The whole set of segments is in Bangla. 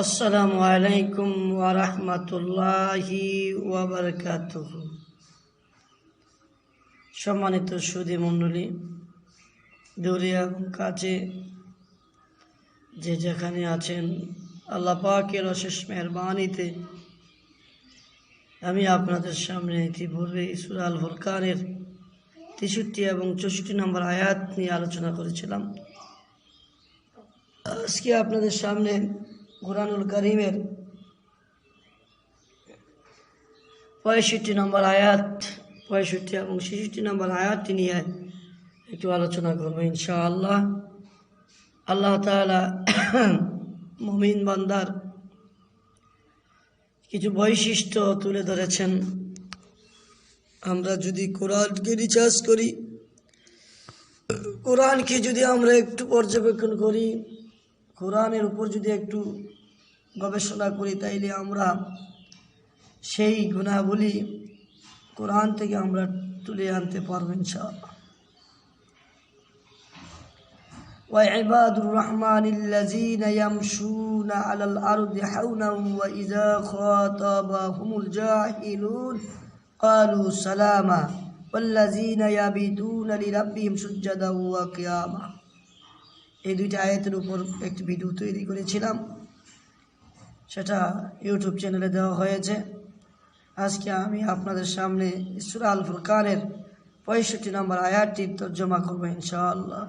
আসসালামু আলাইকুম ওয়া রাহমাতুল্লাহি ওয়া বারাকাতুহু। সম্মানিত সুধী মণ্ডলী, দূরে এবং কাছে যে যেখানে আছেন, আল্লাহ পাকের অশেষ মেহেরবানিতে আমি আপনাদের সামনে ইতিপূর্বে সূরা আল ফুরকানের 63 এবং 64 নম্বর আয়াত নিয়ে আলোচনা করেছিলাম। আজকে আপনাদের সামনে কুরআনুল কারীমের 65 নম্বর আয়াত, 65 এবং 66 নম্বর আয়াতটি নিয়ে একটু আলোচনা করবো ইনশাআল্লাহ। আল্লাহ তাআলা মুমিন বান্দার কিছু বৈশিষ্ট্য তুলে ধরেছেন। আমরা যদি কোরআনকে রিসার্চ করি, কোরআনকে যদি আমরা একটু পর্যবেক্ষণ করি, কোরআনের উপর যদি একটু গবেষণা করি, তাইলে আমরা সেই গুণাবলী কোরআন থেকে আমরা তুলে আনতে পারবো ইনশাআল্লাহ। وعباد الرحمن الذين يمشون على الأرض حونا وإذا خاطبهم الجاهلون قالوا سلاما والذين يبيتون لربهم سجدا وقياما। এই দুইটা আয়াতের উপর একটি ভিডিও তৈরি করেছিলাম, সেটা ইউটিউব চ্যানেলে দেওয়া হয়েছে। আজকে আমি আপনাদের সামনে সূরা আল ফুরকানের 65 নম্বর আয়াতটির তর্জমা করব ইনশাআল্লাহ।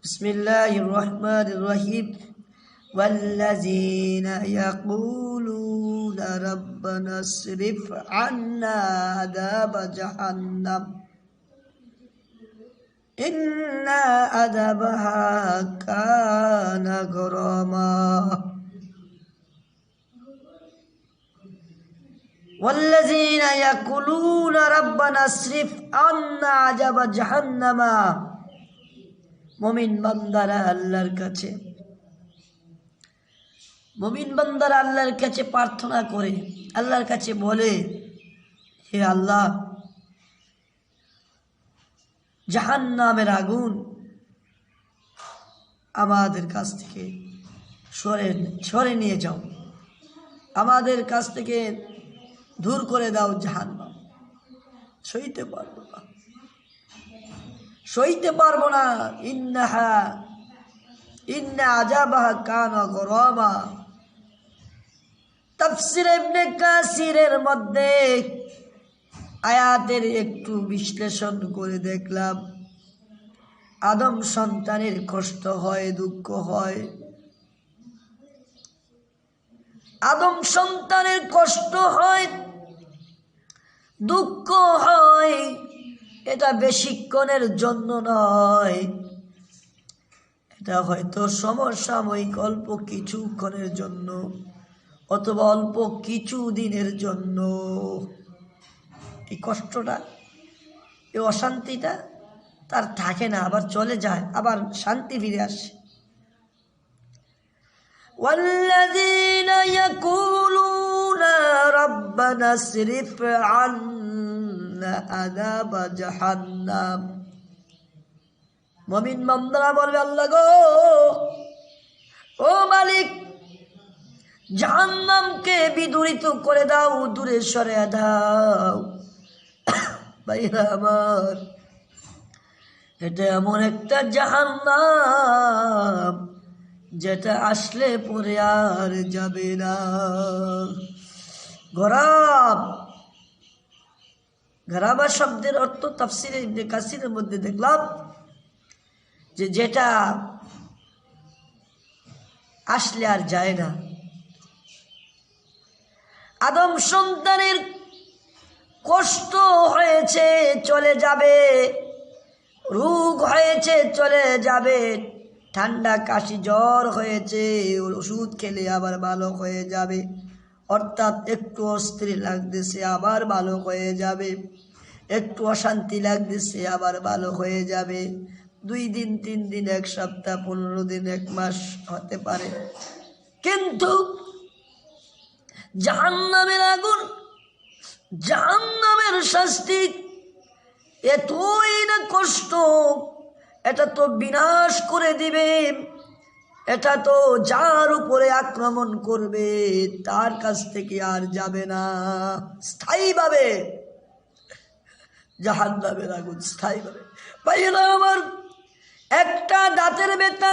বিসমিল্লাহির রহমানির রহিম। ওয়াল্লাযীনা ইয়াকুলুনা রাব্বানা আসরিফ আন্না আযাবা জাহান্নাম ইন্না আযাবাহা কানা গরামা। والذين يقولون ربنا اصرف عنا عذاب جهنم। মুমিন বান্দারা আল্লাহর কাছে আল্লাহর কাছে প্রার্থনা করে, আল্লাহর কাছে বলে, হে আল্লাহ, জাহান্নামের আগুন আমাদের কাছ থেকে সরে নিয়ে যাও, আমাদের কাছ থেকে দূর করে দাও জাহান্নাম। সইতে পারবো না। ইন্না আযাবাহা কানা গরামা। তাফসীর ইবনে কাসিরের মধ্যে আয়াতের একটু বিশ্লেষণ করে দেখলাম, আদম সন্তানের কষ্ট হয়, দুঃখ হয়। আদম সন্তানের কষ্ট হয়, দুঃখ হয়, এটা বেশিক্ষণের জন্য নয়, এটা হয়তো সমসাময়িক অল্প কিছুক্ষণের জন্য অথবা অল্প কিছু দিনের জন্য। এই কষ্টটা, এই অশান্তিটা তার থাকে না, আবার চলে যায়, আবার শান্তি ফিরে আসে। والذين يقولون ربنا اصرف عنا عذاب جهنم। মুমিন বান্দারা বলবে, আল্লাহ গো, ও মালিক, জাহান্নামকে বিদূরিত করে দাও, দূরে সরে দাও। ভাইরা আমার, এটা এমন একটা জাহান্নাম যেটা আসলে পরে আর যাবে না। গরাবা শব্দের অর্থ তাফসীরে ইবনে কাসিরের মধ্যে দেখলাম যে যেটা আসলে আর যায় না। আদম সন্তানের কষ্ট হয়েছে, চলে যাবে, রোগ হয়েছে, চলে যাবে, ঠান্ডা কাশি জ্বর হয়েছে, ওষুধ খেলে আবার ভালো হয়ে যাবে, অর্থাৎ একটু অস্থির লাগতেছে আবার ভালো হয়ে যাবে, একটু অশান্তি লাগতেছে আবার ভালো হয়ে যাবে। 2 দিন, 3 দিন, 1 সপ্তাহ, 15 দিন, 1 মাস হতে পারে। কিন্তু জাহান্নামের আগুন, জাহান্নামের শাস্তি এতই না কষ্ট, এটা তো বিনাশ করে দিবে, এটা তো যার উপরে আক্রমণ করবে তার কাছ থেকে আর যাবে না, স্থায়ীভাবে জাহান্নামের আগুন, স্থায়ীভাবে। ভাইয়েরা আমার, একটা দাঁতের ব্যথা,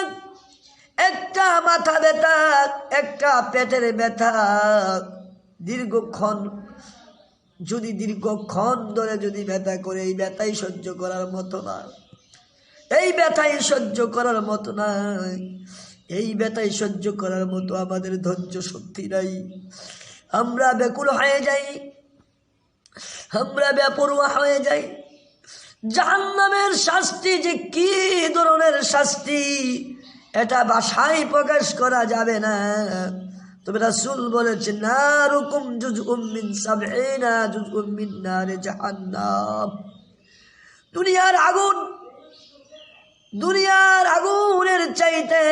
একটা মাথা ব্যথা, একটা পেটের ব্যথা দীর্ঘক্ষণ ধরে যদি ব্যথা করে, এই ব্যথাই সহ্য করার মতো না, এই ব্যথাই সহ্য করার মতো নাই, এই ব্যথাই সহ্য করার মতো আমাদের ধৈর্য শক্তি নাই। আমরা ব্যাকুল হয়ে যাই, আমরা বেপরোয়া হয়ে যাই। জাহান্নামের শাস্তি যে কি ধরনের শাস্তি, এটা ভাষায় প্রকাশ করা যাবে না। তবে রাসূল বলেছেন, নারুকুম জুজউম মিন সাবঈনা জুজউম মিন নারে জাহান্নাম। দুনিয়ার আগুনের চাইতে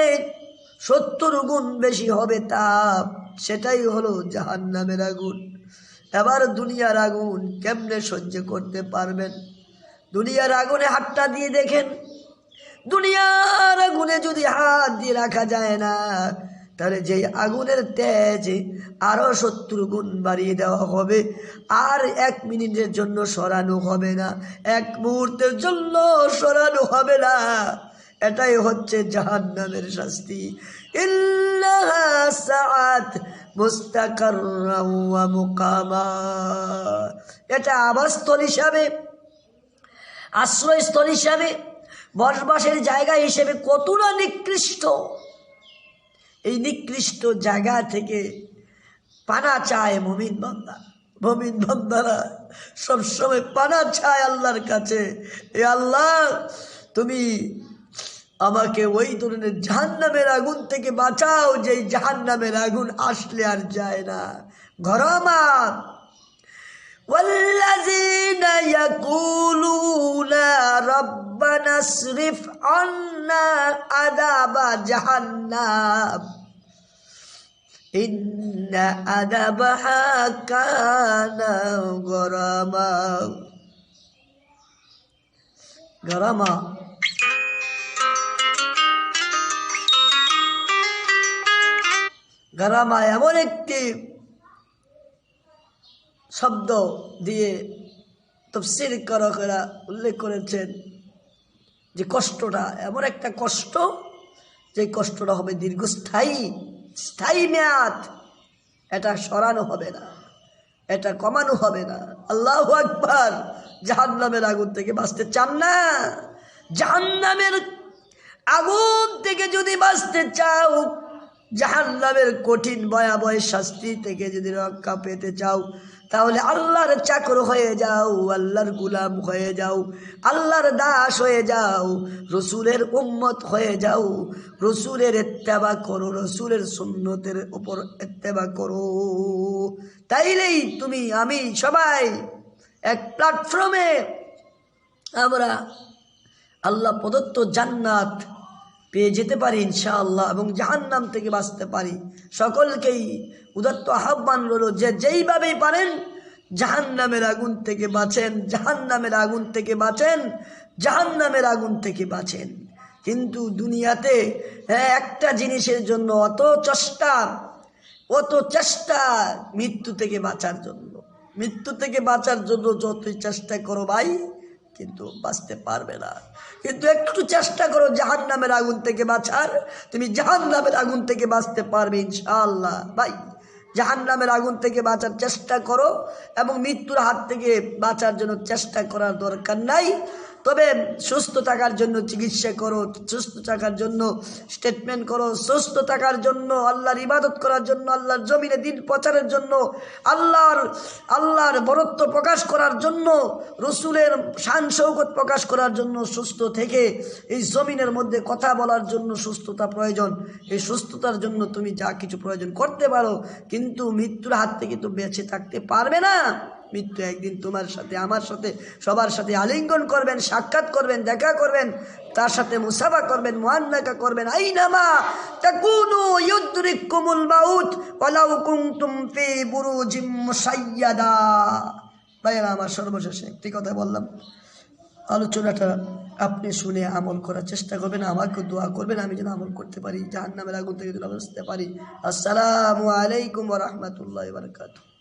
70 গুণ বেশি হবে তাপ, সেটাই হলো জাহান্নামের আগুন। এবার দুনিয়ার আগুন কেমনে সহ্য করতে পারবেন? দুনিয়ার আগুনে হাতটা দিয়ে দেখেন, দুনিয়ার আগুনে যদি হাত দিয়ে রাখা যায় না, তাহলে যে আগুনের তেজ আরো 70 গুণ বাড়িয়ে দেওয়া হবে, আর 1 মিনিটের জন্য সরানো হবে না, 1 মুহূর্তের জন্য সরানো হবে না। এটাই হচ্ছে জাহান্নামের শাস্তি। ইন্নাহা সাআত মুস্তাকাররাও ওয়া মুকামা। এটা আবাসস্থল হিসাবে, আশ্রয়স্থল হিসাবে, বসবাসের জায়গা হিসেবে কতটা নিকৃষ্ট। এই নিকৃষ্ট জায়গা থেকে পানা চায় মুমিন বান্দা। মুমিন বান্দারা সবসময় পানা চায় আল্লাহর কাছে, এ আল্লাহ, তুমি আমাকে ওই ধরনের জাহান্নামের আগুন থেকে বাঁচাও, যেই জাহান্নামের আগুন আসলে আর যায় না। গরমা والذين يقولون ربنا اصرف عنا عذاب جهنم إن عذابها كان غراما। গরামা এমন একটি শব্দ দিয়ে তাফসীর কারকেরা উল্লেখ করেছেন যে কষ্টটা এমন একটা কষ্ট, যে কষ্টটা হবে দীর্ঘস্থায়ী, স্থায়ী মেয়াদ। এটা সরানো হবে না, এটা কমানো হবে না। আল্লাহু আকবার। জাহান্নামের আগুন থেকে বাঁচতে চান না? জাহান্নামের আগুন থেকে যদি বাঁচতে চাও, জাহান্নামের কঠিন ভয়াবহ শাস্তি থেকে যদি রক্ষা পেতে চাও, তাহলে আল্লাহর চাকর হয়ে যাও, আল্লাহর গোলাম হয়ে যাও, আল্লাহর দাস হয়ে যাও, রসুলের উম্মত হয়ে যাও, রসুলের ইত্তেবা করো, রসুলের সুন্নতের উপর ইত্তেবা করো। তাইলেই তুমি, আমি, সবাই এক প্ল্যাটফর্মে আমরা আল্লাহ প্রদত্ত জান্নাত পেয়ে যেতে পারি ইনশাআল্লাহ, এবং জাহান্নাম থেকে বাঁচতে পারি। সকলকেই উদাত্ত আহ্বান রইল যে যেইভাবেই পারেন জাহান্নামের আগুন থেকে বাঁচেন, জাহান্নামের আগুন থেকে বাঁচেন, জাহান্নামের আগুন থেকে বাঁচেন। কিন্তু দুনিয়াতে একটা জিনিসের জন্য অত চেষ্টা, মৃত্যু থেকে বাঁচার জন্য। মৃত্যু থেকে বাঁচার জন্য যতই চেষ্টা করো ভাই, কিন্তু বাঁচতে পারবে না। কিন্তু একটু চেষ্টা করো জাহান্নামের আগুন থেকে বাঁচার, তুমি জাহান্নামের আগুন থেকে বাঁচতে পারবে ইনশাআল্লাহ। ভাই, জাহান্নামের আগুন থেকে বাঁচার চেষ্টা করো, এবং মৃত্যুর হাত থেকে বাঁচার জন্য চেষ্টা করার দরকার নাই। তবে সুস্থ থাকার জন্য চিকিৎসা করো, সুস্থ থাকার জন্য স্টেটমেন্ট করো, সুস্থ থাকার জন্য আল্লাহর ইবাদত করার জন্য, আল্লাহর জমিনে দিন প্রচারের জন্য, আল্লাহর বরত্ব প্রকাশ করার জন্য, রসুলের শান শৌকত প্রকাশ করার জন্য, সুস্থ থেকে এই জমিনের মধ্যে কথা বলার জন্য সুস্থতা প্রয়োজন। এই সুস্থতার জন্য তুমি যা কিছু প্রয়োজন করতে পারো, কিন্তু মৃত্যুর হাত থেকে তো বেঁচে থাকতে পারবে না। মৃত্যু একদিন তোমার সাথে, আমার সাথে, সবার সাথে আলিঙ্গন করবেন, সাক্ষাৎ করবেন, দেখা করবেন, তার সাথে মুসাফা করবেন, মুআন্নাকা করবেন। আইনামা তাকুনু ইউদরিকুমুল মাউত ওয়ালাউ কুনতুম ফি বুরুজিম মুশাইয়াদা। ভাইরা আমার, সর্বশেষে একটি কথা বললাম, আলোচনাটা আপনি শুনে আমল করার চেষ্টা করবেন, আমাকে দোয়া করবেন আমি যেন আমল করতে পারি, জাহান্নামের আগুন থেকে যেন বাঁচতে পারি। আসসালামু আলাইকুম ওয়া রাহমাতুল্লাহি ওয়া বারাকাতুহু।